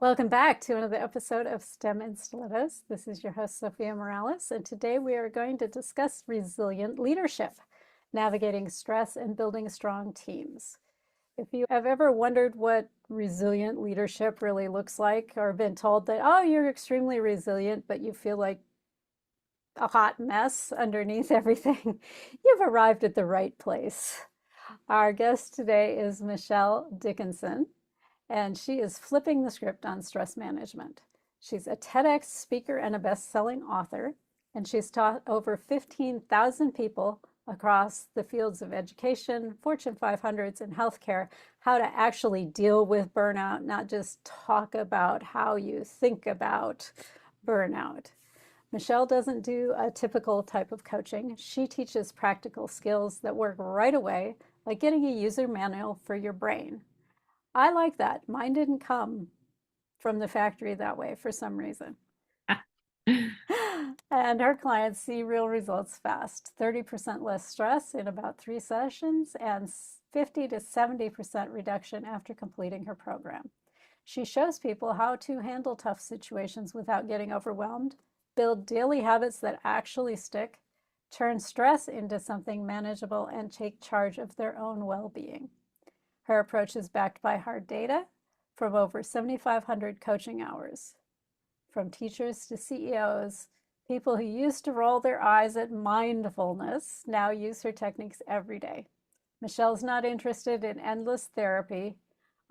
Welcome back to another episode of STEM and Stilettos. This is your host, Zofia Morales, and today we are going to discuss resilient leadership, navigating stress and building strong teams. If you have ever wondered what resilient leadership really looks like, or been told that, oh, you're extremely resilient, but you feel like a hot mess underneath everything, you've arrived at the right place. Our guest today is Michelle Dickinson, and she is flipping the script on stress management. She's a TEDx speaker and a best-selling author, and she's taught over 15,000 people across the fields of education, Fortune 500s, and healthcare how to actually deal with burnout, not just talk about how you think about burnout. Michelle doesn't do a typical type of coaching. She teaches practical skills that work right away, like getting a user manual for your brain. I like that. Mine didn't come from the factory that way for some reason. And her clients see real results fast, 30% less stress in about 3 sessions and 50 to 70% reduction after completing her program. She shows people how to handle tough situations without getting overwhelmed, build daily habits that actually stick, turn stress into something manageable, and take charge of their own well-being. Her approach is backed by hard data from over 7,500 coaching hours. From teachers to CEOs, people who used to roll their eyes at mindfulness now use her techniques every day. Michelle's not interested in endless therapy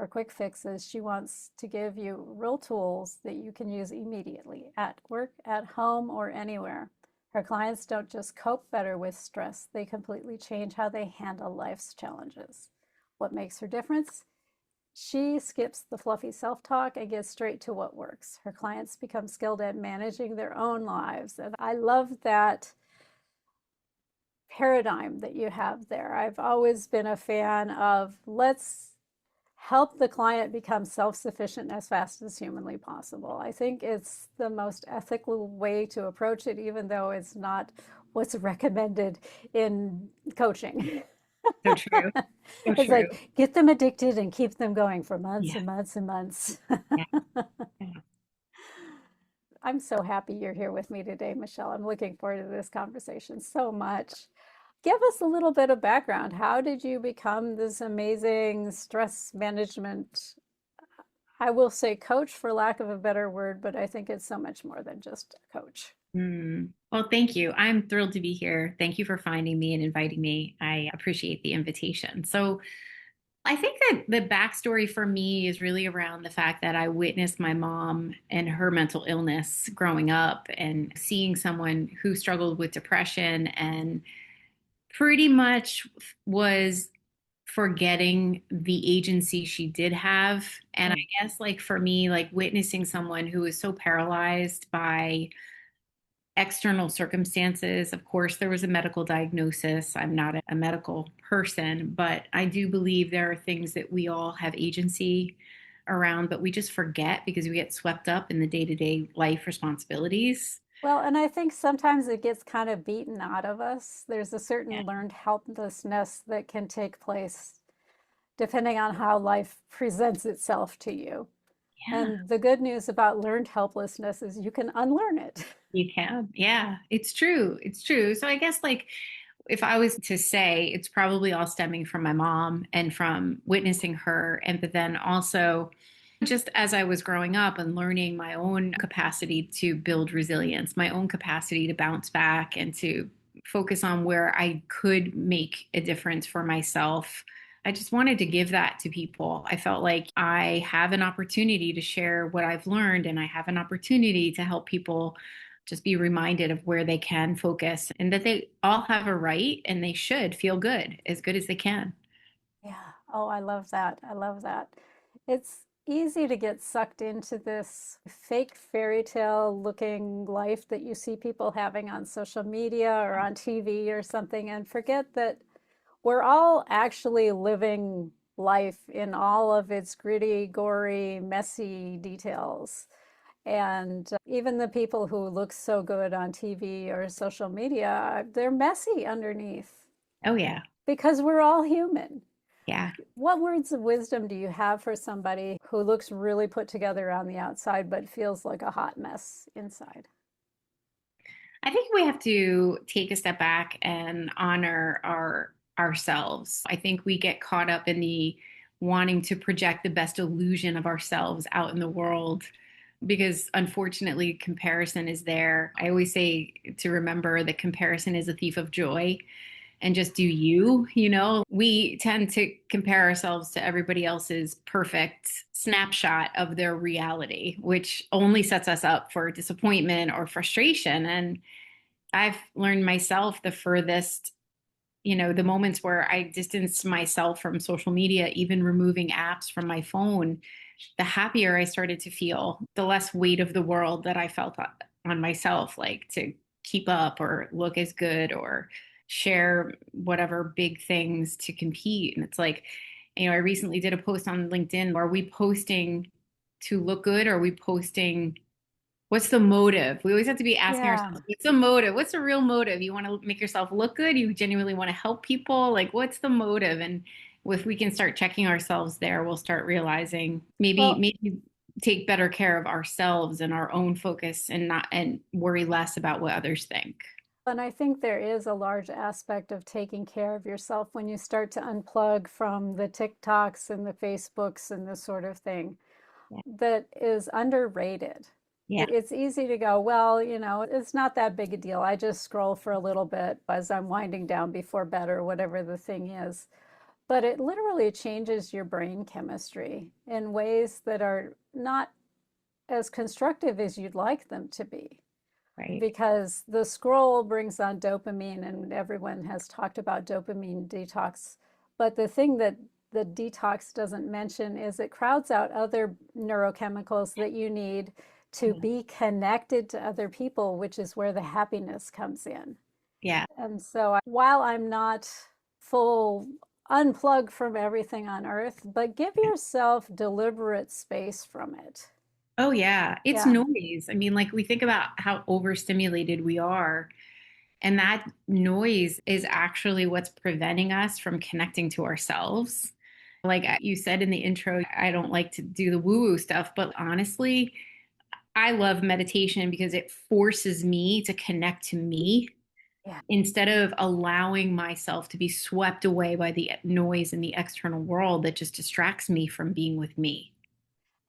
or quick fixes. She wants to give you real tools that you can use immediately at work, at home, or anywhere. Her clients don't just cope better with stress, they completely change how they handle life's challenges. What makes her difference? She skips the fluffy self-talk and gets straight to what works. Her clients become skilled at managing their own lives. And I love that paradigm that you have there. I've always been a fan of let's help the client become self-sufficient as fast as humanly possible. I think it's the most ethical way to approach it, even though it's not what's recommended in coaching. So true. So It's true. like get them addicted and keep them going for months Yeah. and months and months. Yeah. Yeah. I'm so happy you're here with me today, Michelle. I'm looking forward to this conversation so much. Give us a little bit of background. How did you become this amazing stress management, I will say coach for lack of a better word, but I think it's so much more than just a coach. Well, thank you. I'm thrilled to be here. Thank you for finding me and inviting me. I appreciate the invitation. So, I think that the backstory for me is really around the fact that I witnessed my mom and her mental illness growing up and seeing someone who struggled with depression and pretty much was forgetting the agency she did have. And I guess, like, for me, like witnessing someone who was so paralyzed by external circumstances. Of course, there was a medical diagnosis. I'm not a medical person, but I do believe there are things that we all have agency around, but we just forget because we get swept up in the day to day life responsibilities. Well, and I think sometimes it gets kind of beaten out of us. There's a Yeah. certain learned helplessness that can take place depending on how life presents itself to you. Yeah, And the good news about learned helplessness is you can unlearn it. you can. Yeah, it's true. It's true. So I guess, like, if I was to say, it's probably all stemming from my mom and from witnessing her. And but then also just as I was growing up and learning my own capacity to build resilience, my own capacity to bounce back and to focus on where I could make a difference for myself. I just wanted to give that to people. I felt like I have an opportunity to share what I've learned, and I have an opportunity to help people just be reminded of where they can focus and that they all have a right and they should feel good as they can. Yeah. Oh, I love that. I love that. It's easy to get sucked into this fake fairy tale looking life that you see people having on social media or on TV or something and forget that we're all actually living life in all of its gritty, gory, messy details. And even the people who look so good on TV or social media, they're messy underneath Oh, yeah. because we're all human. Yeah. What words of wisdom do you have for somebody who looks really put together on the outside but feels like a hot mess inside? I think we have to take a step back and honor ourselves. I think we get caught up in the wanting to project the best illusion of ourselves out in the world because unfortunately comparison is there. I always say to remember that comparison is a thief of joy and just do you, we tend to compare ourselves to everybody else's perfect snapshot of their reality, which only sets us up for disappointment or frustration. And I've learned myself the furthest, the moments where I distance myself from social media, even removing apps from my phone, the happier I started to feel, the less weight of the world that I felt on myself, like to keep up or look as good or share whatever big things to compete. And it's like, I recently did a post on LinkedIn. Are we posting to look good? Or are we posting what's the motive? We always have to be asking Yeah. ourselves, what's the motive? What's the real motive? You want to make yourself look good? You genuinely want to help people? Like, what's the motive? And if we can start checking ourselves there, we'll start realizing Well, maybe take better care of ourselves and our own focus and not and worry less about what others think. and I think there is a large aspect of taking care of yourself when you start to unplug from the TikToks and the Facebooks and this sort of thing Yeah. that is underrated. Yeah. It's easy to go, well, it's not that big a deal. I just scroll for a little bit as I'm winding down before bed or whatever the thing is. But it literally changes your brain chemistry in ways that are not as constructive as you'd like them to be, Right. because the scroll brings on dopamine, and everyone has talked about dopamine detox. But the thing that the detox doesn't mention is it crowds out other neurochemicals that you need to Yeah. be connected to other people, which is where the happiness comes in. Yeah. And so while I'm not full unplug from everything on earth, but give yourself deliberate space from it. Oh, yeah. It's Yeah. noise. I mean, like we think about how overstimulated we are. And that noise is actually what's preventing us from connecting to ourselves. Like you said in the intro, I don't like to do the woo woo stuff, but honestly, I love meditation because it forces me to connect to me Yeah. instead of allowing myself to be swept away by the noise in the external world that just distracts me from being with me.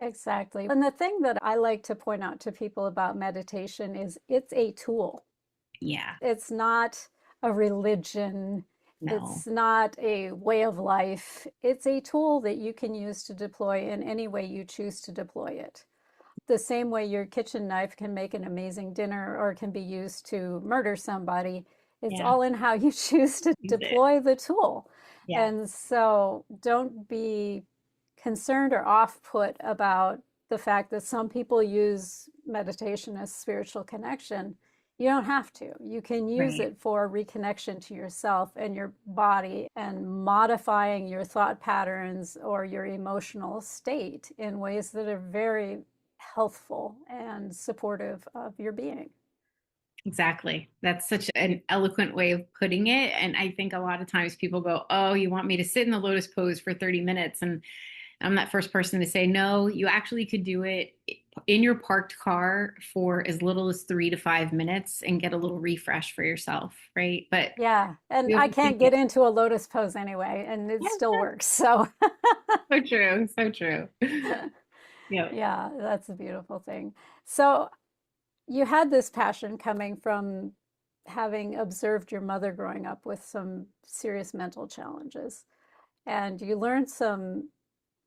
Exactly. And the thing that I like to point out to people about meditation is it's a tool. Yeah, It's not a religion. no, It's not a way of life. It's a tool that you can use to deploy in any way you choose to deploy it. The same way your kitchen knife can make an amazing dinner or can be used to murder somebody, it's yeah, all in how you choose to use it. deploy the tool. Yeah, And so don't be concerned or off put about the fact that some people use meditation as spiritual connection. You don't have to. You can use right. it for reconnection to yourself and your body and modifying your thought patterns or your emotional state in ways that are very healthful and supportive of your being. Exactly. That's such an eloquent way of putting it. And I think a lot of times people go, oh, you want me to sit in the lotus pose for 30 minutes? And I'm that first person to say, no, you actually could do it in your parked car for as little as 3 to 5 minutes and get a little refresh for yourself. Right. But Yeah, and we I always can't think, get into a lotus pose anyway, and it yeah, still works. So, so true. So true. Yeah. yeah, that's a beautiful thing. So, you had this passion coming from having observed your mother growing up with some serious mental challenges, and you learned some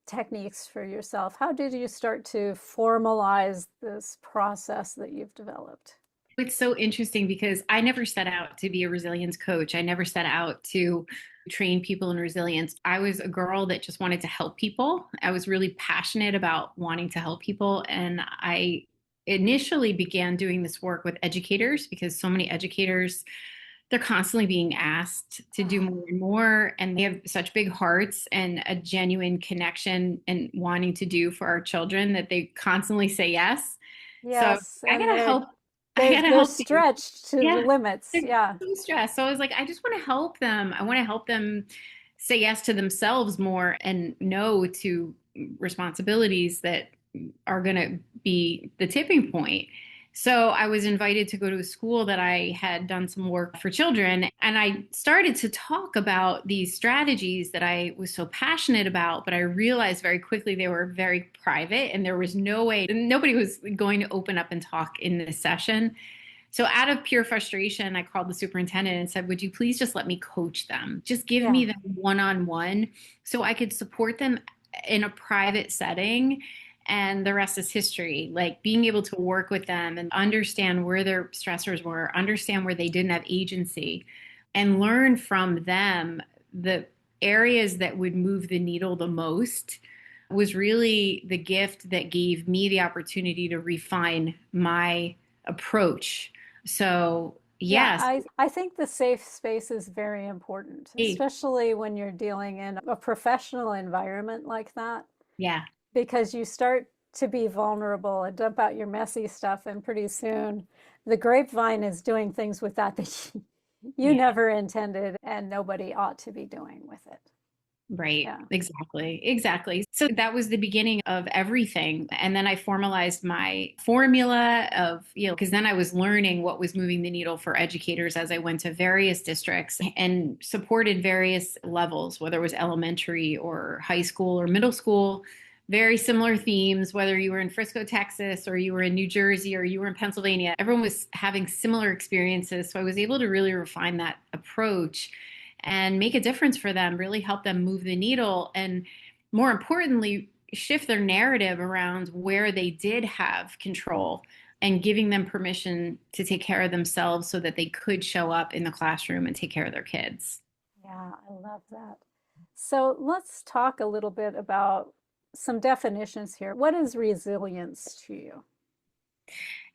techniques for yourself. How did you start to formalize this process that you've developed? It's so interesting because I never set out to be a resilience coach. I never set out to train people in resilience. I was a girl that just wanted to help people. I was really passionate about wanting to help people. And I initially began doing this work with educators because so many educators, they're constantly being asked to do more and more. And they have such big hearts and a genuine connection and wanting to do for our children that they constantly say yes. So Yes, I and gotta they're help. I they're gotta they're help these. stretched to the Yeah, limits. they're Yeah. so stressed. So I was like, I just want to help them. I want to help them say yes to themselves more and no to responsibilities that are going to be the tipping point. So I was invited to go to a school that I had done some work for children. And I started to talk about these strategies that I was so passionate about, but I realized very quickly they were very private and there was no way, nobody was going to open up and talk in this session. So out of pure frustration, I called the superintendent and said, would you please just let me coach them? Just give Yeah. me them one-on-one so I could support them in a private setting. And the rest is history. Like being able to work with them and understand where their stressors were, understand where they didn't have agency, and learn from them the areas that would move the needle the most was really the gift that gave me the opportunity to refine my approach. So, Yeah, yes. I think the safe space is very important, especially when you're dealing in a professional environment like that, Yeah. because you start to be vulnerable and dump out your messy stuff, and pretty soon the grapevine is doing things with that that you Yeah. never intended and nobody ought to be doing with it. Right. Yeah. Exactly. Exactly. So that was the beginning of everything. And then I formalized my formula of, because then I was learning what was moving the needle for educators as I went to various districts and supported various levels, whether it was elementary or high school or middle school. Very similar themes, whether you were in Frisco, Texas, or you were in New Jersey, or you were in Pennsylvania, everyone was having similar experiences. So I was able to really refine that approach and make a difference for them, really help them move the needle, and more importantly, shift their narrative around where they did have control and giving them permission to take care of themselves so that they could show up in the classroom and take care of their kids. Yeah, I love that. So let's talk a little bit about some definitions here. What is resilience to you?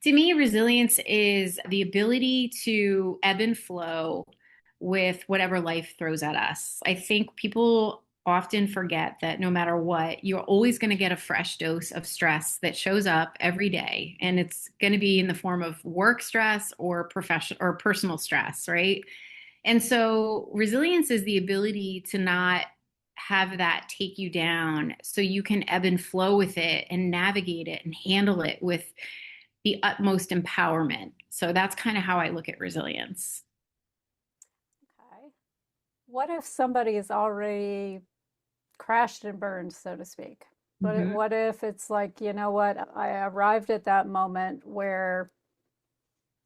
To me, resilience is the ability to ebb and flow with whatever life throws at us. I think people often forget that no matter what, you're always going to get a fresh dose of stress that shows up every day. And it's going to be in the form of work stress or professional or personal stress, right? And so resilience is the ability to not have that take you down so you can ebb and flow with it and navigate it and handle it with the utmost empowerment. So that's kind of how I look at resilience. Okay. What if somebody is already crashed and burned, so to speak? Mm-hmm. What if it's like, you know what, I arrived at that moment where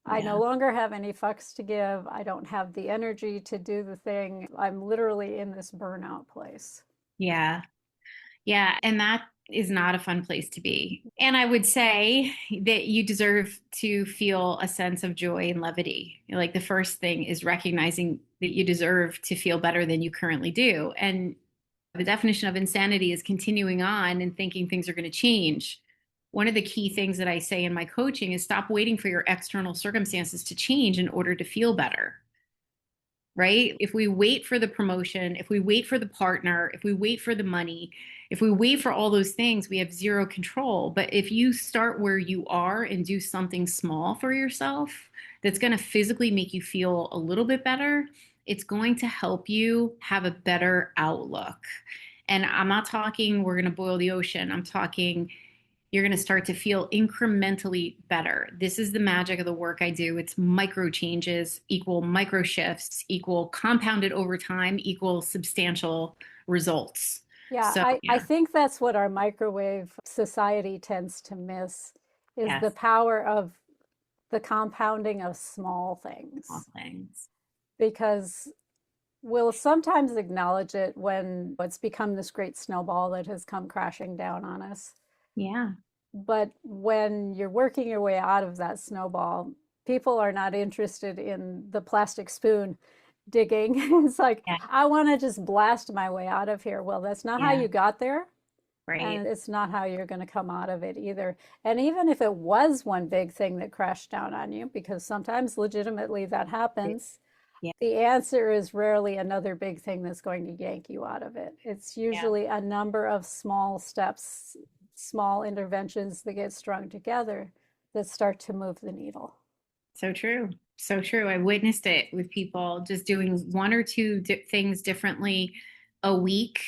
I no Yeah. longer have any fucks to give. I don't have the energy to do the thing. I'm literally in this burnout place. Yeah. Yeah. And that is not a fun place to be. And I would say that you deserve to feel a sense of joy and levity. Like the first thing is recognizing that you deserve to feel better than you currently do. And the definition of insanity is continuing on and thinking things are going to change. One of the key things that I say in my coaching is stop waiting for your external circumstances to change in order to feel better, right? If we wait for the promotion, if we wait for the partner, if we wait for the money, if we wait for all those things, we have zero control. But if you start where you are and do something small for yourself that's going to physically make you feel a little bit better, it's going to help you have a better outlook. And I'm not talking we're going to boil the ocean. I'm talking you're going to start to feel incrementally better. This is the magic of the work I do. It's micro changes equal micro shifts equal compounded over time equal substantial results. Yeah, So, I yeah, think that's what our microwave society tends to miss is the yes, power of the compounding of small all things. things. Because we'll sometimes acknowledge it when it's become this great snowball that has come crashing down on us. Yeah, But when you're working your way out of that snowball, people are not interested in the plastic spoon digging. It's like, yeah, I want to just blast my way out of here. Well, that's not how yeah, you got there. right. And it's not how you're going to come out of it either. And even if it was one big thing that crashed down on you, because sometimes legitimately that happens, Yeah, the answer is rarely another big thing that's going to yank you out of it. It's yeah, usually a number of small steps, small interventions that get strung together that start to move the needle. so true. So true. I witnessed it with people just doing one or two things differently a week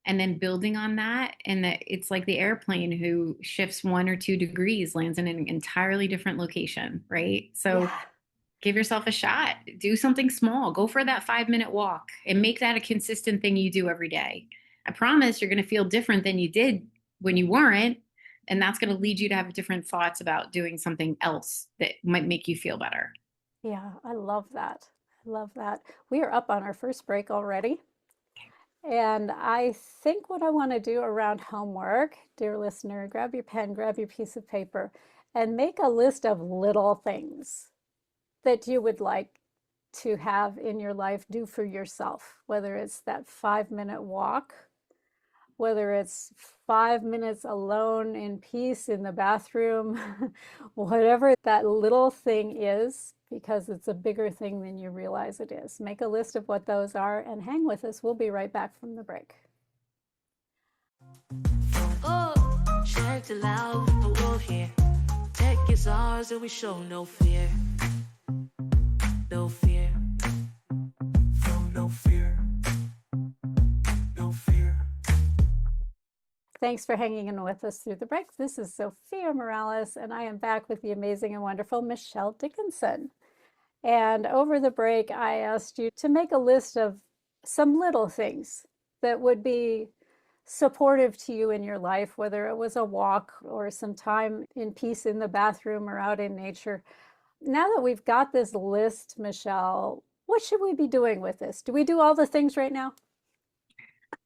and then building on that. And that it's like the airplane who shifts 1 or 2 degrees lands in an entirely different location, right? So Yeah. give yourself a shot. Do something small. Go for that 5 minute walk and make that a consistent thing you do every day. I promise you're going to feel different than you did when you weren't. And that's going to lead you to have different thoughts about doing something else that might make you feel better. Yeah, I love that. I love that. We are up on our first break already. And I think what I want to do around homework, dear listener, grab your pen, grab your piece of paper, and make a list of little things that you would like to have in your life do for yourself, whether it's that 5 minute walk, whether it's 5 minutes alone in peace in the bathroom, whatever that little thing is, because it's a bigger thing than you realize it is. Make a list of what those are and hang with us. We'll be right back from the break. Oh, shout aloud, the world here. Tech is ours and we show no fear. No fear. No fear. No fear. Thanks for hanging in with us through the break. This is Zofia Morales, and I am back with the amazing and wonderful Michelle Dickinson. And over the break, I asked you to make a list of some little things that would be supportive to you in your life, whether it was a walk or some time in peace in the bathroom or out in nature. Now that we've got this list, Michelle, what should we be doing with this? Do we do all the things right now?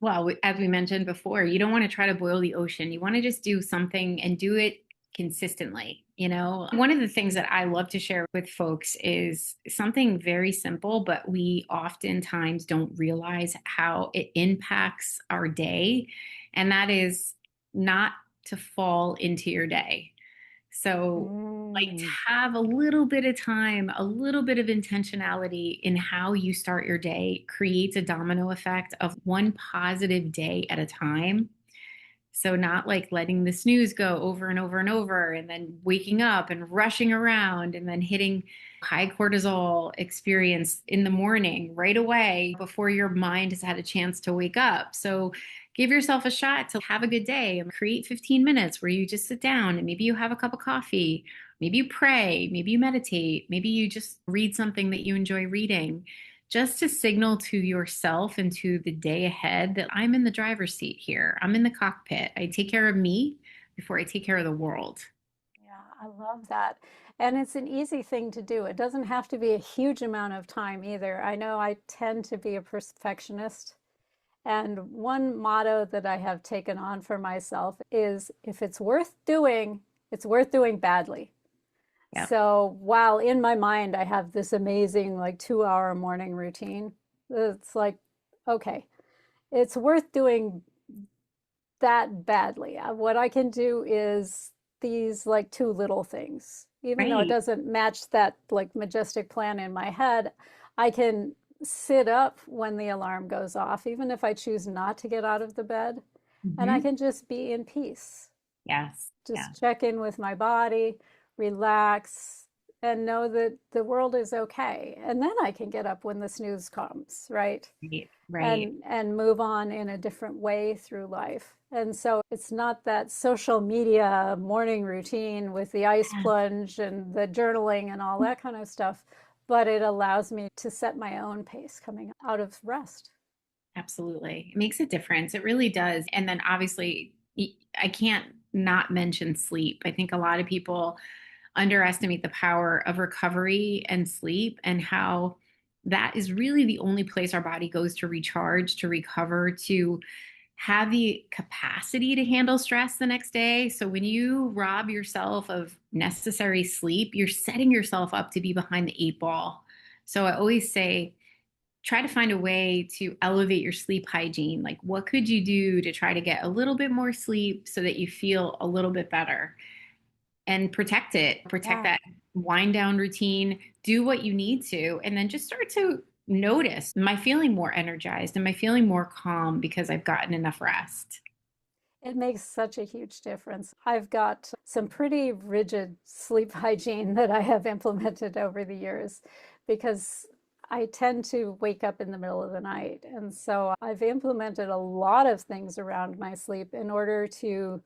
Well, as we mentioned before, you don't want to try to boil the ocean. You want to just do something and do it consistently. One of the things that I love to share with folks is something very simple, but we oftentimes don't realize how it impacts our day. And that is not to fall into your day. So, like, have a little bit of time, a little bit of intentionality in how you start your day creates a domino effect of one positive day at a time. So, not like letting the snooze go over and over and over, and then waking up and rushing around and then hitting high cortisol experience in the morning right away before your mind has had a chance to wake up. So, give yourself a shot to have a good day and create 15 minutes where you just sit down and maybe you have a cup of coffee, maybe you pray, maybe you meditate, maybe you just read something that you enjoy reading, just to signal to yourself and to the day ahead that I'm in the driver's seat here. I'm in the cockpit. I take care of me before I take care of the world. Yeah, I love that. And it's an easy thing to do. It doesn't have to be a huge amount of time either. I know I tend to be a perfectionist. And one motto that I have taken on for myself is if it's worth doing badly. Yeah. So while in my mind I have this amazing like 2 hour morning routine, it's like, okay, it's worth doing that badly. What I can do is these like two little things. Even though it Right. doesn't match that like majestic plan in my head, I can sit up when the alarm goes off, even if I choose not to get out of the bed, and I Hmm. can just be in peace. Yes. Yeah. Just check in with my body, relax, and know that the world is okay. And then I can get up when the snooze comes, right? Right. Right. And move on in a different way through life. And so it's not that social media morning routine with the ice plunge and the journaling and all that kind of stuff, but it allows me to set my own pace coming out of rest. Absolutely. It makes a difference. It really does. And then obviously, I can't not mention sleep. I think a lot of people underestimate the power of recovery and sleep and how that is really the only place our body goes to recharge, to recover, to have the capacity to handle stress the next day. So when you rob yourself of necessary sleep, you're setting yourself up to be behind the 8 ball. So I always say, try to find a way to elevate your sleep hygiene. Like, what could you do to try to get a little bit more sleep so that you feel a little bit better? And protect Yeah. that wind down routine, do what you need to, and then just start to notice, am I feeling more energized? Am I feeling more calm because I've gotten enough rest? It makes such a huge difference. I've got some pretty rigid sleep hygiene that I have implemented over the years because I tend to wake up in the middle of the night. And so I've implemented a lot of things around my sleep in order to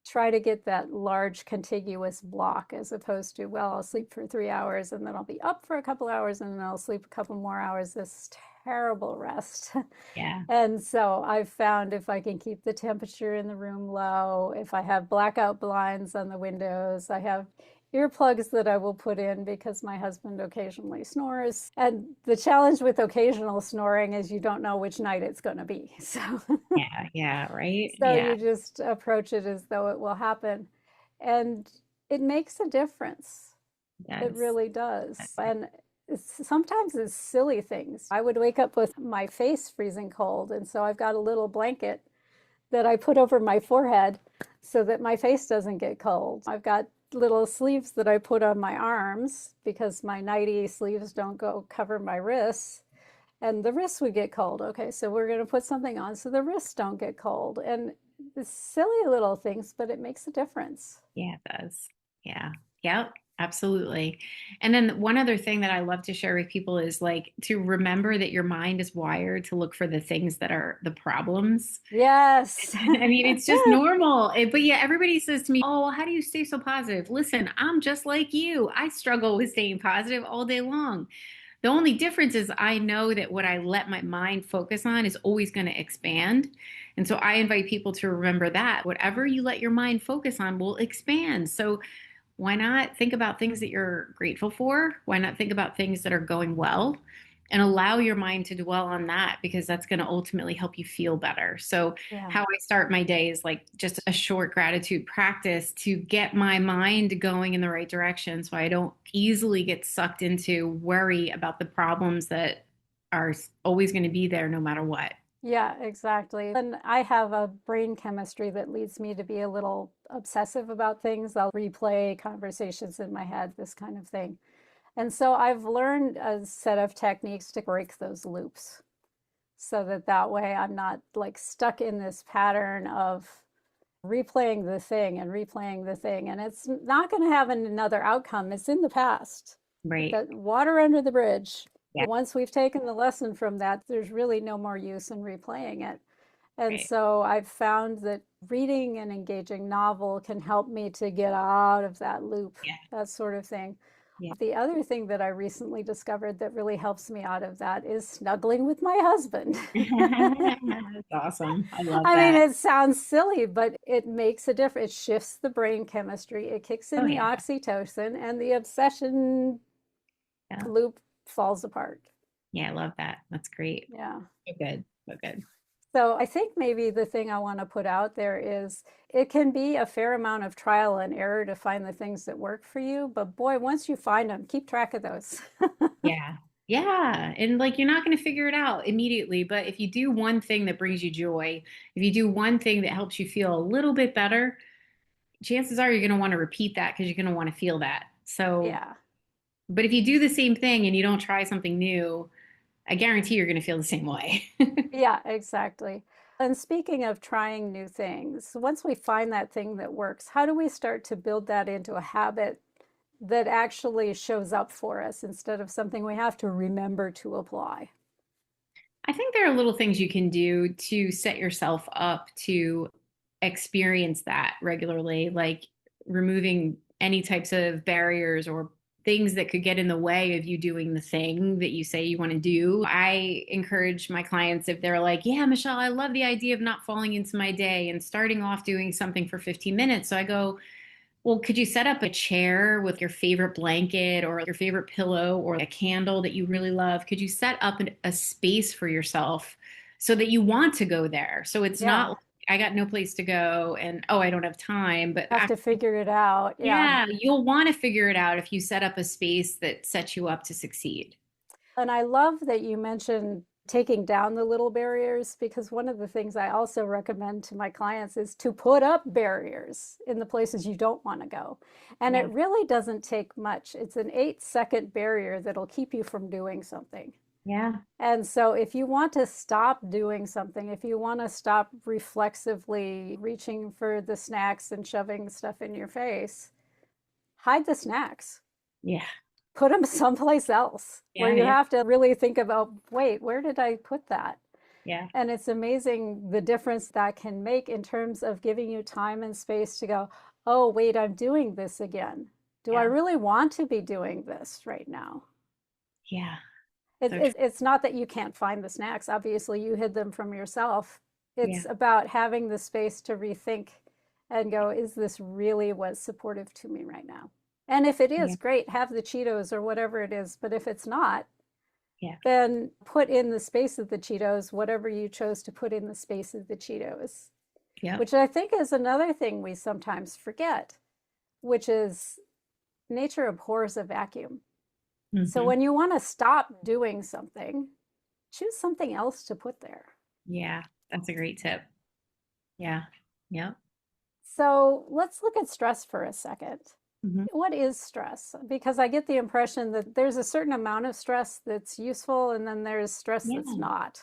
try to get that large contiguous block as opposed to, well, I'll sleep for 3 hours and then I'll be up for a couple hours and then I'll sleep a couple more hours. This terrible rest. Yeah. And so I've found if I can keep the temperature in the room low, if I have blackout blinds on the windows, I have earplugs that I will put in because my husband occasionally snores. And the challenge with occasional snoring is you don't know which night it's going to be. So Yeah. Yeah. Right. so Yeah. you just approach it as though it will happen. And it makes a difference. It It does. really does. And sometimes it's silly things. I would wake up with my face freezing cold. And so I've got a little blanket that I put over my forehead so that my face doesn't get cold. I've got little sleeves that I put on my arms because my nighty sleeves don't go cover my wrists and the wrists would get cold. Okay, so we're going to put something on so the wrists don't get cold. And it's silly little things, but it makes a difference. Yeah, it does. Yeah. Yep. Absolutely. And then one other thing that I love to share with people is like to remember that your mind is wired to look for the things that are the problems. Yes. I mean, it's just normal. But yeah, everybody says to me, "Oh, well, how do you stay so positive?" Listen, I'm just like you. I struggle with staying positive all day long. The only difference is I know that what I let my mind focus on is always going to expand. And so I invite people to remember that whatever you let your mind focus on will expand. So why not think about things that you're grateful for? Why not think about things that are going well and allow your mind to dwell on that because that's going to ultimately help you feel better. So, Yeah. how I start my day is like just a short gratitude practice to get my mind going in the right direction so I don't easily get sucked into worry about the problems that are always going to be there no matter what. Yeah, exactly. And I have a brain chemistry that leads me to be a little obsessive about things. I'll replay conversations in my head, this kind of thing. And so I've learned a set of techniques to break those loops so that that way I'm not like stuck in this pattern of replaying the thing and replaying the thing. And it's not going to have another outcome. It's in the past. Right. That water under the bridge. Yeah. Once we've taken the lesson from that, there's really no more use in replaying it. And Right. so I've found that reading an engaging novel can help me to get out of that loop, Yeah. that sort of thing. Yeah. The other thing that I recently discovered that really helps me out of that is snuggling with my husband. That's awesome. I love I mean, that. it sounds silly, but it makes a difference. It shifts the brain chemistry, it kicks in Oh, the yeah. oxytocin, and the obsession Yeah. loop falls apart. Yeah, I love that. That's great. Yeah. So good. So good. So I think maybe the thing I want to put out there is it can be a fair amount of trial and error to find the things that work for you. But boy, once you find them, keep track of those. Yeah. Yeah. And like you're not going to figure it out immediately, but if you do one thing that brings you joy, if you do one thing that helps you feel a little bit better, chances are you're going to want to repeat that because you're going to want to feel that. So, Yeah. but if you do the same thing and you don't try something new, I guarantee you're going to feel the same way. Yeah, exactly. And speaking of trying new things, once we find that thing that works, how do we start to build that into a habit that actually shows up for us instead of something we have to remember to apply? I think there are little things you can do to set yourself up to experience that regularly, like removing any types of barriers or things that could get in the way of you doing the thing that you say you want to do. I encourage my clients if they're like, "Yeah, Michelle, I love the idea of not falling into my day and starting off doing something for 15 minutes." So I go, well, could you set up a chair with your favorite blanket or your favorite pillow or a candle that you really love? Could you set up a space for yourself so that you want to go there? So it's not Yeah, like I got no place to go and oh, I don't have time, but have to figure it out. Yeah. yeah, you'll want to figure it out if you set up a space that sets you up to succeed. And I love that you mentioned taking down the little barriers because one of the things I also recommend to my clients is to put up barriers in the places you don't want to go. And it Yeah. really doesn't take much. It's an 8-second barrier that'll keep you from doing something. Yeah. And so if you want to stop doing something, if you want to stop reflexively reaching for the snacks and shoving stuff in your face, hide the snacks. Yeah. put them someplace else where Yeah, you yeah, have to really think about, wait, where did I put that? yeah, And it's amazing the difference that can make in terms of giving you time and space to go, oh, wait, I'm doing this again. Do I yeah, really want to be doing this right now? yeah. It, So it, true. it's not that you can't find the snacks. Obviously, you hid them from yourself. Yeah, It's about having the space to rethink and go, is this really what's supportive to me right now? And if it yeah, is, great, have the Cheetos or whatever it is. But if it's not, yeah, then put in the space of the Cheetos whatever you chose to put in the space of the Cheetos, yep. which I think is another thing we sometimes forget, which is nature abhors a vacuum. So Hmm. when you want to stop doing something, choose something else to put there. Yeah, that's a great tip. Yeah, yep. So let's look at stress for a second. Hmm. What is stress? Because I get the impression that there's a certain amount of stress that's useful, and then there's stress that's Yeah. not.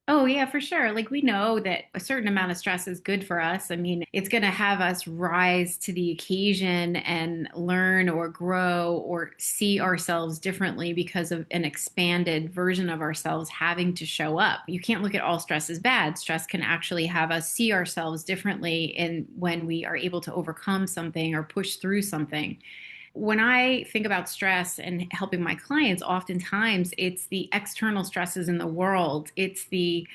Oh, yeah, for sure. Like we know that a certain amount of stress is good for us. I mean, it's going to have us rise to the occasion and learn or grow or see ourselves differently because of an expanded version of ourselves having to show up. You can't look at all stress as bad. Stress can actually have us see ourselves differently in when we are able to overcome something or push through something. When I think about stress and helping my clients, oftentimes it's the external stresses in the world. It's the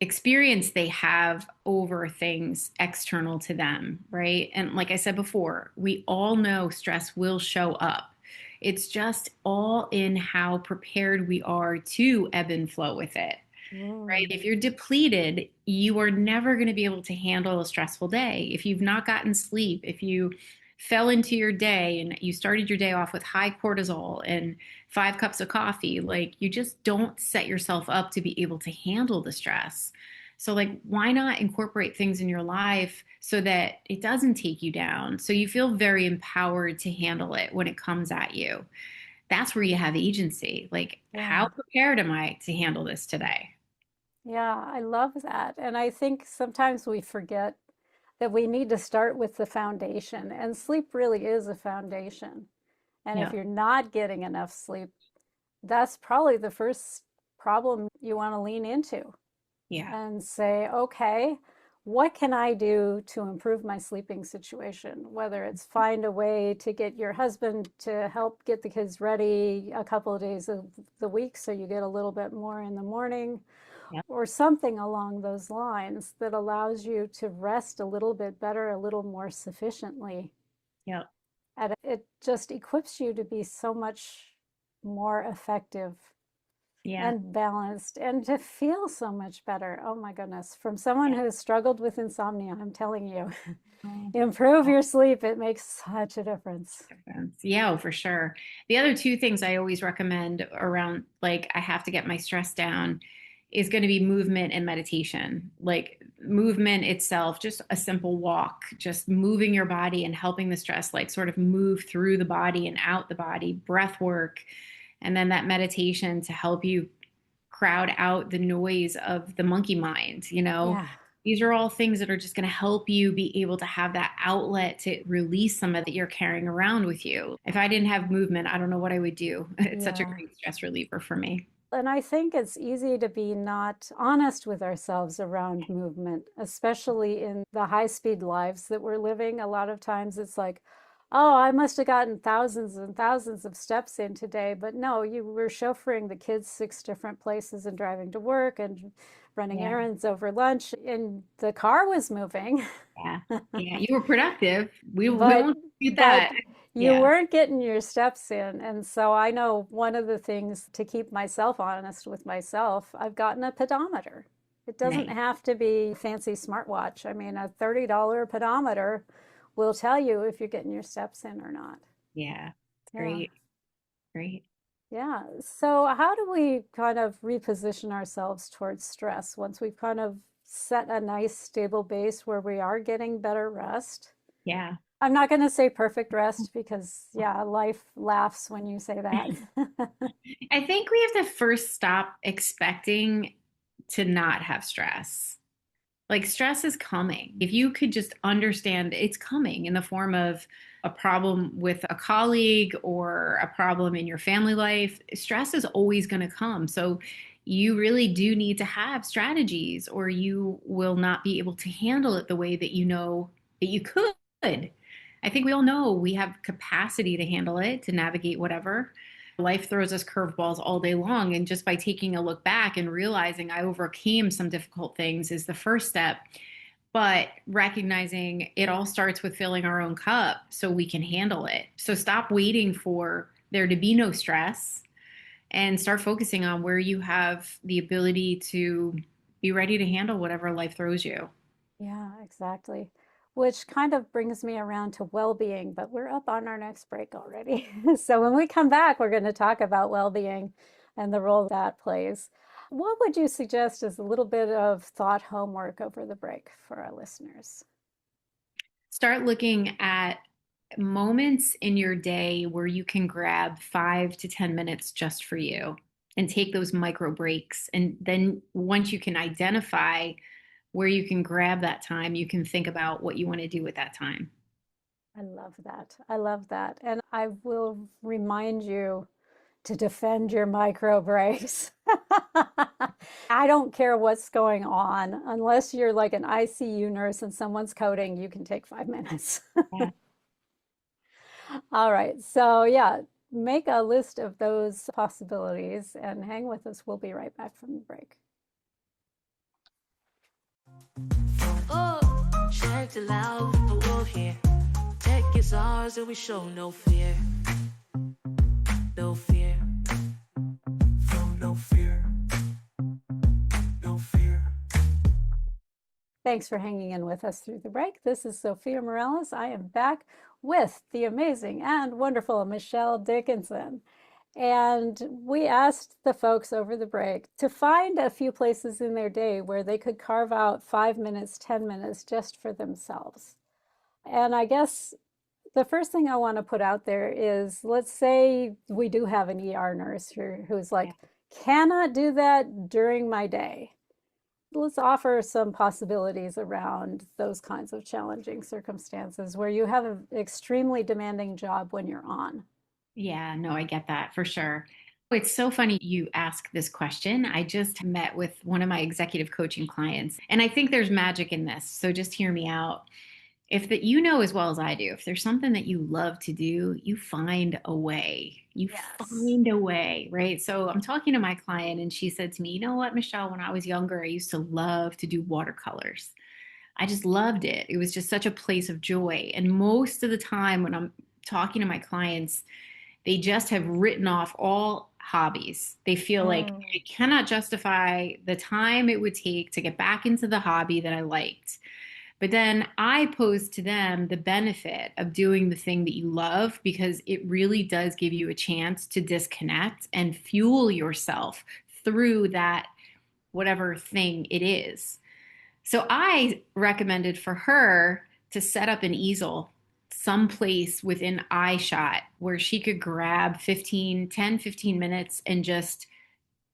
experience they have over things external to them, right? And like I said before, we all know stress will show up. It's just all in how prepared we are to ebb and flow with it, right? Mm, If you're depleted, you are never going to be able to handle a stressful day. If you've not gotten sleep, if you fell into your day and you started your day off with high cortisol and 5 cups of coffee, like you just don't set yourself up to be able to handle the stress. So, like, why not incorporate things in your life so that it doesn't take you down? So you feel very empowered to handle it when it comes at you. That's where you have agency. Like, how yeah. prepared am I to handle this today? Yeah, I love that. And I think sometimes we forget that we need to start with the foundation, and sleep really is a foundation. And if Yeah. you're not getting enough sleep, that's probably the first problem you want to lean into Yeah. and say, okay, what can I do to improve my sleeping situation? Whether it's find a way to get your husband to help get the kids ready a couple of days of the week so you get a little bit more in the morning, Yeah. or something along those lines that allows you to rest a little bit better, a little more sufficiently. Yeah. And it just equips you to be so much more effective Yeah. and balanced and to feel so much better. Oh my goodness. From someone Yeah. who has struggled with insomnia, I'm telling you, Oh, improve oh, your sleep. It makes such a difference. difference. Yeah, oh, for sure. The other two things I always recommend around, like, I have to get my stress down is going to be movement and meditation. Like, movement itself, just a simple walk, just moving your body and helping the stress, like, sort of move through the body and out the body, breath work, and then that meditation to help you crowd out the noise of the monkey mind, you know? Yeah. These are all things that are just going to help you be able to have that outlet to release some of that you're carrying around with you. If I didn't have movement, I don't know what I would do. It's such a Yeah. great stress reliever for me. And I think it's easy to be not honest with ourselves around movement, especially in the high speed lives that we're living. A lot of times it's like, oh, I must have gotten thousands and thousands of steps in today. But no, you were chauffeuring the kids 6 different places and driving to work and running Yeah. errands over lunch, and the car was moving. Yeah. Yeah. You were productive. We but won't dispute but that. you Yeah. weren't getting your steps in. And so I know one of the things to keep myself honest with myself, I've gotten a pedometer. It doesn't Nice. have to be fancy smartwatch. I mean, a $30 pedometer will tell you if you're getting your steps in or not. Yeah. It's Yeah. great. Great. Yeah. So how do we kind of reposition ourselves towards stress once we've kind of set a nice stable base where we are getting better rest? Yeah. I'm not going to say perfect rest because, yeah, life laughs when you say that. I think we have to first stop expecting to not have stress. Like, stress is coming. If you could just understand it's coming in the form of a problem with a colleague or a problem in your family life, stress is always going to come. So you really do need to have strategies, or you will not be able to handle it the way that you know that you could. I think we all know we have capacity to handle it, to navigate whatever. Life throws us curveballs all day long. And just by taking a look back and realizing I overcame some difficult things is the first step. But recognizing it all starts with filling our own cup so we can handle it. So stop waiting for there to be no stress and start focusing on where you have the ability to be ready to handle whatever life throws you. Yeah, exactly. Which kind of brings me around to well-being, but we're up on our next break already. So when we come back, we're going to talk about well-being and the role that plays. What would you suggest as a little bit of thought homework over the break for our listeners? Start looking at moments in your day where you can grab 5 to 10 minutes just for you and take those micro breaks. And then once you can identify where you can grab that time, you can think about what you want to do with that time. I love that. I love that. And I will remind you to defend your micro breaks. I don't care what's going on, unless you're like an ICU nurse and someone's coding, you can take 5 minutes. Yeah. All right. So, yeah, make a list of those possibilities and hang with us. We'll be right back from the break. Oh, check it out, the world here. Tech is ours and we show no fear. No fear. No fear. No fear. Thanks for hanging in with us through the break. This is Zofia Morales. I am back with the amazing and wonderful Michelle Dickinson. And we asked the folks over the break to find a few places in their day where they could carve out 5 minutes, 10 minutes just for themselves. And I guess the first thing I want to put out there is, let's say we do have an ER nurse who's like, cannot do that during my day. Let's offer some possibilities around those kinds of challenging circumstances where you have an extremely demanding job when you're on. Yeah, no, I get that for sure. It's so funny you ask this question. I just met with one of my executive coaching clients, and I think there's magic in this. So just hear me out. If that you know as well as I do, if there's something that you love to do, you find a way. You Yes. find a way, right? So I'm talking to my client and she said to me, "You know what, Michelle, when I was younger, I used to love to do watercolors. I just loved it. It was just such a place of joy." And most of the time when I'm talking to my clients, they just have written off all hobbies. They feel like Mm. I cannot justify the time it would take to get back into the hobby that I liked. But then I pose to them the benefit of doing the thing that you love, because it really does give you a chance to disconnect and fuel yourself through that, whatever thing it is. So I recommended for her to set up an easel someplace within eye shot where she could grab 15 minutes and just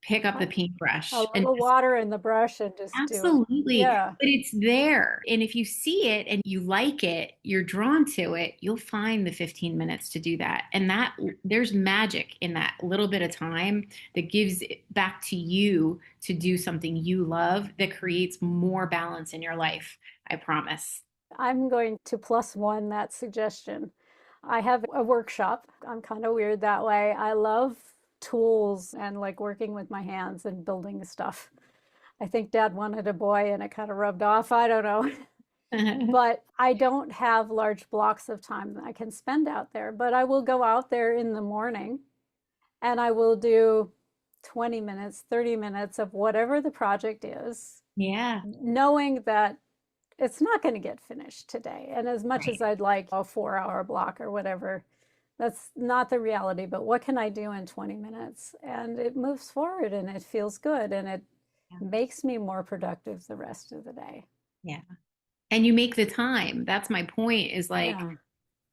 pick up the A paintbrush and little water in the brush and just do it. absolutely. Yeah. But it's there. And if you see it and you like it, you're drawn to it, you'll find the 15 minutes to do that. And that there's magic in that little bit of time that gives it back to you to do something you love that creates more balance in your life. I promise. I'm going to plus one that suggestion. I have a workshop. I'm kind of weird that way. I love tools and like working with my hands and building stuff. I think dad wanted a boy and it kind of rubbed off. I don't know. But I don't have large blocks of time that I can spend out there. But I will go out there in the morning and I will do 20 minutes, 30 minutes of whatever the project is, Yeah. knowing that it's not going to get finished today. And as much as Right. I'd like a 4 hour block or whatever, that's not the reality. But what can I do in 20 minutes? And it moves forward and it feels good and it Yeah. makes me more productive the rest of the day. Yeah. And you make the time. That's my point, is like Yeah.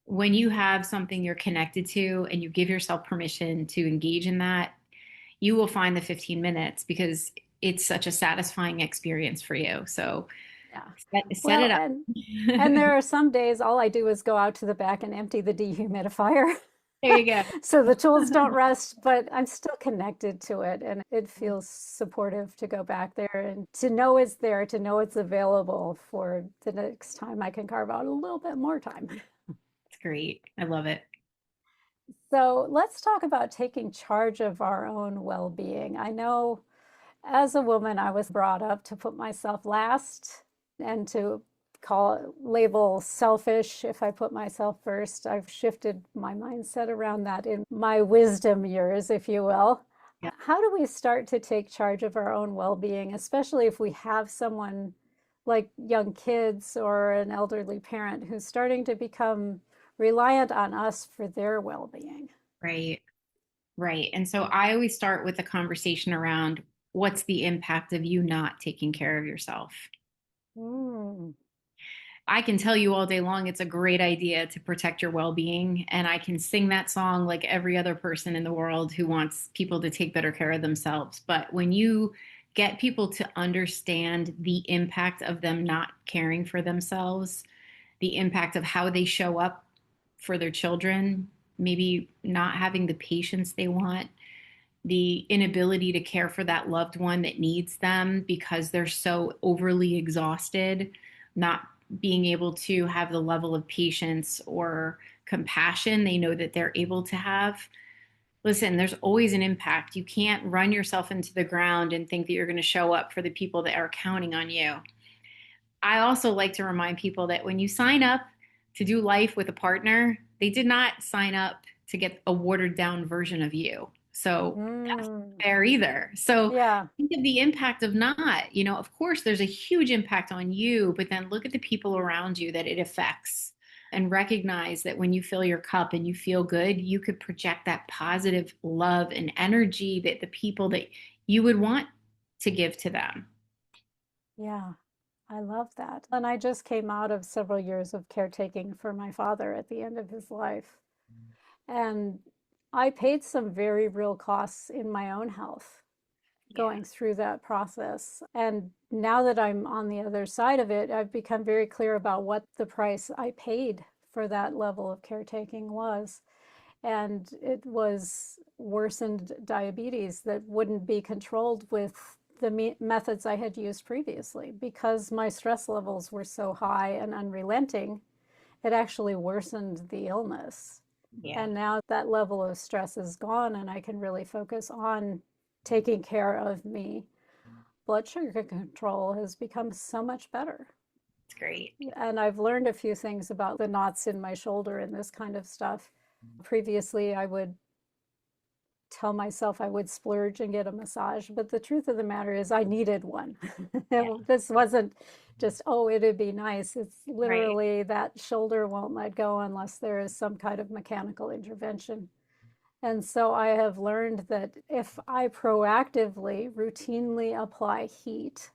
when you have something you're connected to and you give yourself permission to engage in that, you will find the 15 minutes because it's such a satisfying experience for you. So Yeah. Set Well, it up. and there are some days all I do is go out to the back and empty the dehumidifier. There you go. So the tools don't rust, but I'm still connected to it, and it feels supportive to go back there and to know it's there, to know it's available for the next time I can carve out a little bit more time. It's great. I love it. So let's talk about taking charge of our own well-being. I know as a woman, I was brought up to put myself last and to label selfish if I put myself first. I've shifted my mindset around that in my wisdom years, if you will. Yeah. How do we start to take charge of our own well-being, especially if we have someone like young kids or an elderly parent who's starting to become reliant on us for their well-being? Right. Right. And so I always start with a conversation around what's the impact of you not taking care of yourself. Mm, I can tell you all day long it's a great idea to protect your well-being, and I can sing that song like every other person in the world who wants people to take better care of themselves. But when you get people to understand the impact of them not caring for themselves, the impact of how they show up for their children, maybe not having the patience they want, the inability to care for that loved one that needs them because they're so overly exhausted, not being able to have the level of patience or compassion they know that they're able to have. Listen, there's always an impact. You can't run yourself into the ground and think that you're going to show up for the people that are counting on you. I also like to remind people that when you sign up to do life with a partner, they did not sign up to get a watered down version of you. So that's not mm, fair either. So yeah. think of the impact of not, of course, there's a huge impact on you, but then look at the people around you that it affects and recognize that when you fill your cup and you feel good, you could project that positive love and energy that the people that you would want to give to them. Yeah, I love that. And I just came out of several years of caretaking for my father at the end of his life. And I paid some very real costs in my own health Yeah. going through that process. And now that I'm on the other side of it, I've become very clear about what the price I paid for that level of caretaking was. And it was worsened diabetes that wouldn't be controlled with the methods I had used previously because my stress levels were so high and unrelenting. It actually worsened the illness. Yeah. And now that level of stress is gone, and I can really focus on taking care of me. Blood sugar control has become so much better. It's great. And I've learned a few things about the knots in my shoulder and this kind of stuff. Previously, I would tell myself I would splurge and get a massage, but the truth of the matter is I needed one. Yeah. This wasn't just, oh, it'd be nice. It's Right. literally that shoulder won't let go unless there is some kind of mechanical intervention. And so I have learned that if I proactively, routinely apply heat,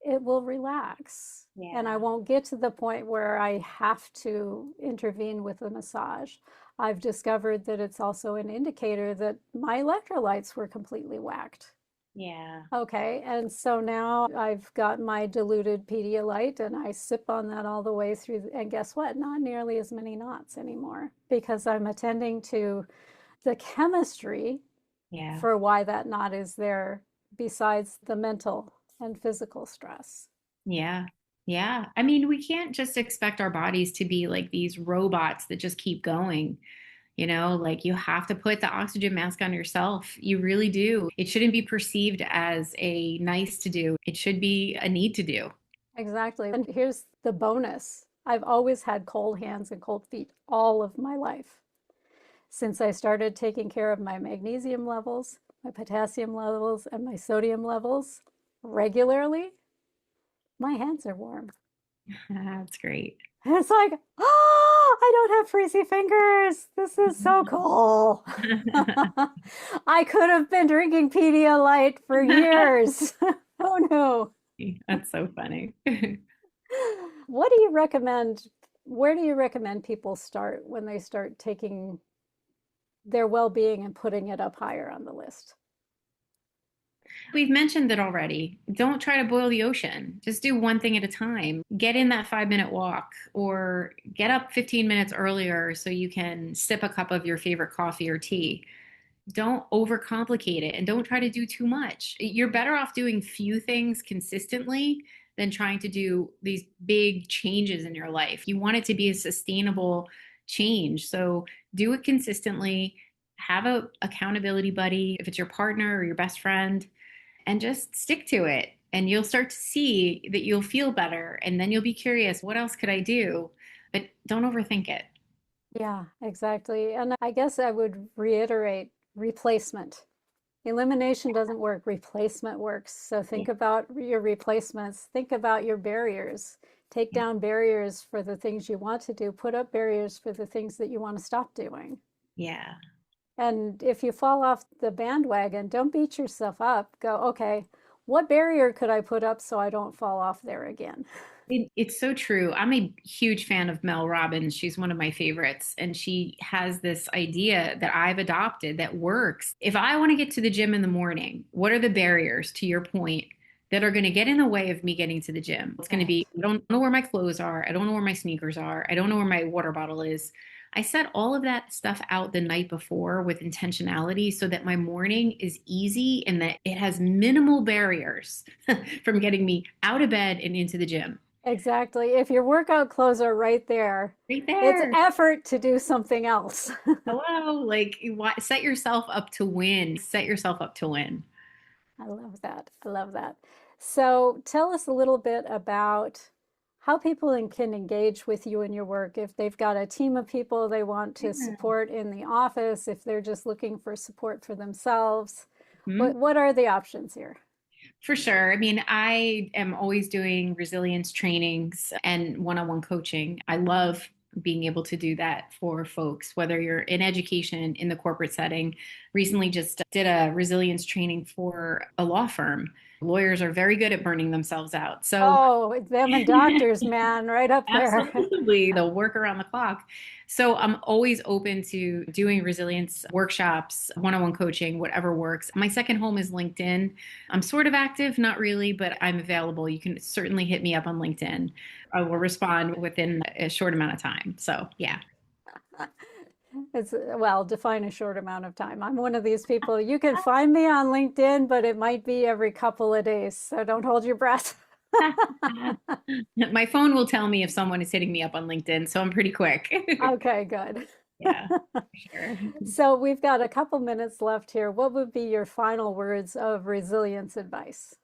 it will relax. And I Yeah. won't get to the point where I have to intervene with a massage. I've discovered that it's also an indicator that my electrolytes were completely whacked. Yeah. Okay, and so now I've got my diluted Pedialyte and I sip on that all the way through. And guess what? Not nearly as many knots anymore because I'm attending to the chemistry Yeah. for why that knot is there, besides the mental and physical stress. Yeah. Yeah. I mean, we can't just expect our bodies to be like these robots that just keep going. Like you have to put the oxygen mask on yourself. You really do. It shouldn't be perceived as a nice to do. It should be a need to do. Exactly. And here's the bonus. I've always had cold hands and cold feet all of my life. Since I started taking care of my magnesium levels, my potassium levels, and my sodium levels regularly, my hands are warm. That's great. And it's like, oh, I don't have freezy fingers. This is so cool. I could have been drinking Pedialyte for years. Oh no. That's so funny. What do you recommend? Where do you recommend people start when they start taking their well-being and putting it up higher on the list? We've mentioned it already. Don't try to boil the ocean. Just do one thing at a time. Get in that 5 minute walk or get up 15 minutes earlier so you can sip a cup of your favorite coffee or tea. Don't overcomplicate it and don't try to do too much. You're better off doing few things consistently than trying to do these big changes in your life. You want it to be a sustainable change. So do it consistently. Have a accountability buddy, if it's your partner or your best friend, and just stick to it. And you'll start to see that you'll feel better. And then you'll be curious, what else could I do? But don't overthink it. Yeah, exactly. And I guess I would reiterate replacement. Elimination doesn't work, replacement works. So think about your replacements, think about your barriers. Take down barriers for the things you want to do, put up barriers for the things that you want to stop doing. Yeah. And if you fall off the bandwagon, don't beat yourself up. Go, okay, what barrier could I put up so I don't fall off there again? It's so true. I'm a huge fan of Mel Robbins. She's one of my favorites. And she has this idea that I've adopted that works. If I want to get to the gym in the morning, what are the barriers, to your point, that are going to get in the way of me getting to the gym? It's going to be, I don't know where my clothes are. I don't know where my sneakers are. I don't know where my water bottle is. I set all of that stuff out the night before with intentionality so that my morning is easy and that it has minimal barriers from getting me out of bed and into the gym. Exactly. If your workout clothes are right there, Right it's there. effort to do something else. Hello. Like, set yourself up to win. Set yourself up to win. I love that. I love that. So tell us a little bit about how people can engage with you in your work. If they've got a team of people they want to Yeah. support in the office, if they're just looking for support for themselves, Mhm. what are the options here? For sure. I mean, I am always doing resilience trainings and one on one coaching. I love being able to do that for folks, whether you're in education, in the corporate setting. Recently, just did a resilience training for a law firm. Lawyers are very good at burning themselves out. So, Oh, them and doctors, man, right up there. absolutely. They'll work around the clock. So I'm always open to doing resilience workshops, one-on-one coaching, whatever works. My second home is LinkedIn. I'm sort of active, not really, but I'm available. You can certainly hit me up on LinkedIn. I will respond within a short amount of time. So yeah. It's, well, define a short amount of time. I'm one of these people, you can find me on LinkedIn, but it might be every couple of days, so don't hold your breath. My phone will tell me if someone is hitting me up on LinkedIn, so I'm pretty quick. Okay, good. Yeah, for sure. So we've got a couple minutes left here. What would be your final words of resilience advice?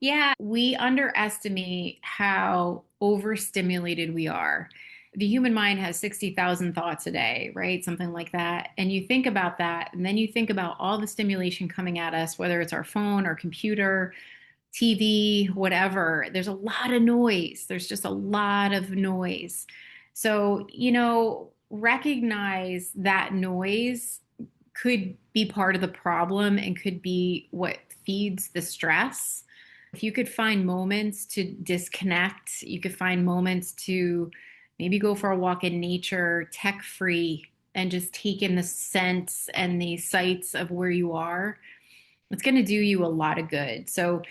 Yeah, we underestimate how overstimulated we are. The human mind has 60,000 thoughts a day, right? Something like that. And you think about that, and then you think about all the stimulation coming at us, whether it's our phone, our computer, TV, whatever. There's a lot of noise. There's just a lot of noise. So, recognize that noise could be part of the problem and could be what feeds the stress. If you could find moments to disconnect, you could find moments to maybe go for a walk in nature, tech free, and just take in the scents and the sights of where you are, it's going to do you a lot of good. So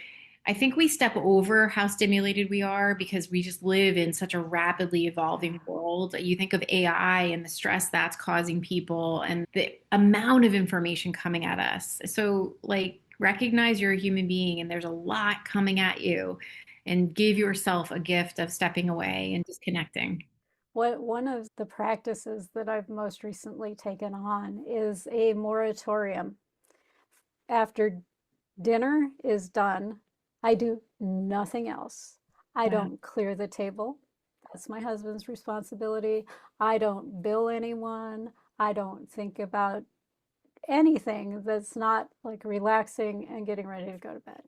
I think we step over how stimulated we are because we just live in such a rapidly evolving world. You think of AI and the stress that's causing people and the amount of information coming at us. So, like, recognize you're a human being and there's a lot coming at you, and give yourself a gift of stepping away and disconnecting. One of the practices that I've most recently taken on is a moratorium. After dinner is done, I do nothing else. I Wow. don't clear the table. That's my husband's responsibility. I don't bill anyone. I don't think about anything that's not like relaxing and getting ready to go to bed.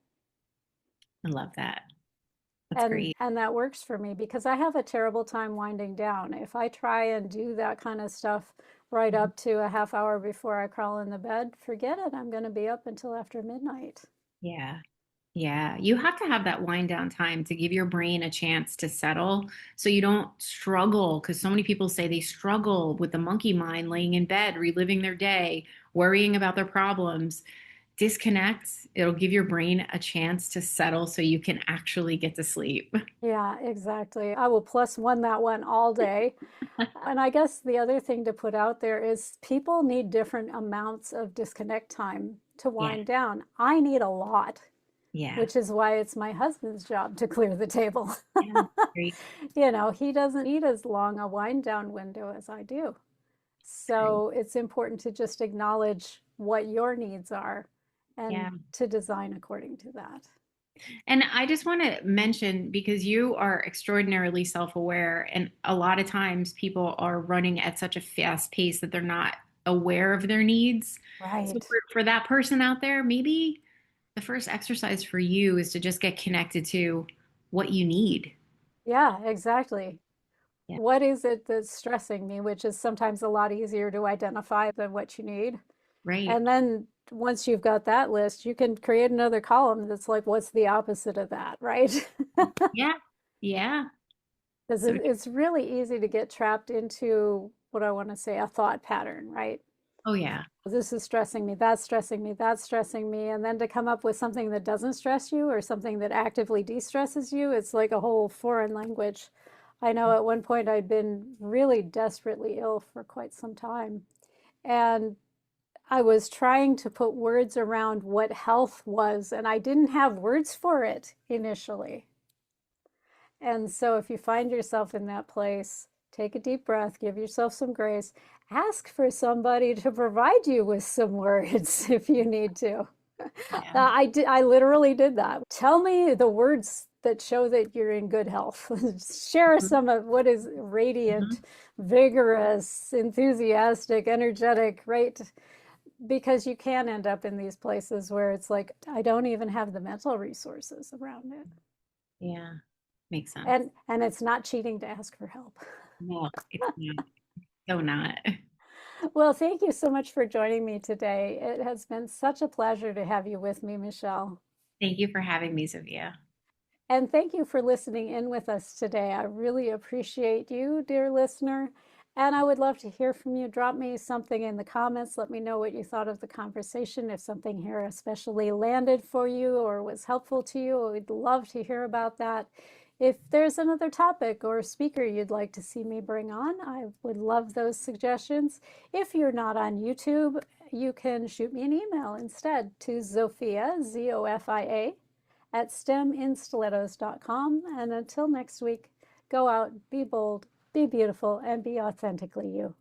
I love that. That's And great. and that works for me because I have a terrible time winding down. If I try and do that kind of stuff right up to a half hour before I crawl in the bed, forget it. I'm going to be up until after midnight. Yeah. Yeah, you have to have that wind down time to give your brain a chance to settle so you don't struggle. Because so many people say they struggle with the monkey mind laying in bed, reliving their day, worrying about their problems. disconnect. It'll give your brain a chance to settle so you can actually get to sleep. Yeah, exactly. I will plus one that one all day. And I guess the other thing to put out there is people need different amounts of disconnect time to Yeah. wind down. I need a lot, Yeah. which is why it's my husband's job to clear the table. Yeah. Great. You know, he doesn't need as long a wind down window as I do. Great. So it's important to just acknowledge what your needs are Yeah. and to design according to that. And I just want to mention, because you are extraordinarily self-aware, and a lot of times people are running at such a fast pace that they're not aware of their needs. So Right. for that person out there, maybe the first exercise for you is to just get connected to what you need. Yeah, exactly. Yeah. What is it that's stressing me, which is sometimes a lot easier to identify than what you need. Right. And then once you've got that list, you can create another column that's like, what's the opposite of that, right? Yeah. Yeah. Because So, it's really easy to get trapped into what I want to say, a thought pattern, right? oh yeah. This is stressing me, that's stressing me, that's stressing me. And then to come up with something that doesn't stress you or something that actively de-stresses you, it's like a whole foreign language. I know at one point I'd been really desperately ill for quite some time. And I was trying to put words around what health was, and I didn't have words for it initially. And so if you find yourself in that place, take a deep breath, give yourself some grace, ask for somebody to provide you with some words if you need to. Yeah. I literally did that. Tell me the words that show that you're in good health. Share Mhm. some of what is Mhm. radiant, vigorous, enthusiastic, energetic, right? Because you can end up in these places where it's like, I don't even have the mental resources around it. Yeah. Makes sense. And it's not cheating to ask for help. No, it's not. So not. Well, thank you so much for joining me today. It has been such a pleasure to have you with me, Michelle. Thank you for having me, Zofia. And thank you for listening in with us today. I really appreciate you, dear listener. And I would love to hear from you. Drop me something in the comments. Let me know what you thought of the conversation. If something here especially landed for you or was helpful to you, I would love to hear about that. If there's another topic or speaker you'd like to see me bring on, I would love those suggestions. If you're not on YouTube, you can shoot me an email instead to Zofia, Zofia, at steminstilettos.com. And until next week, go out, be bold, be beautiful, and be authentically you.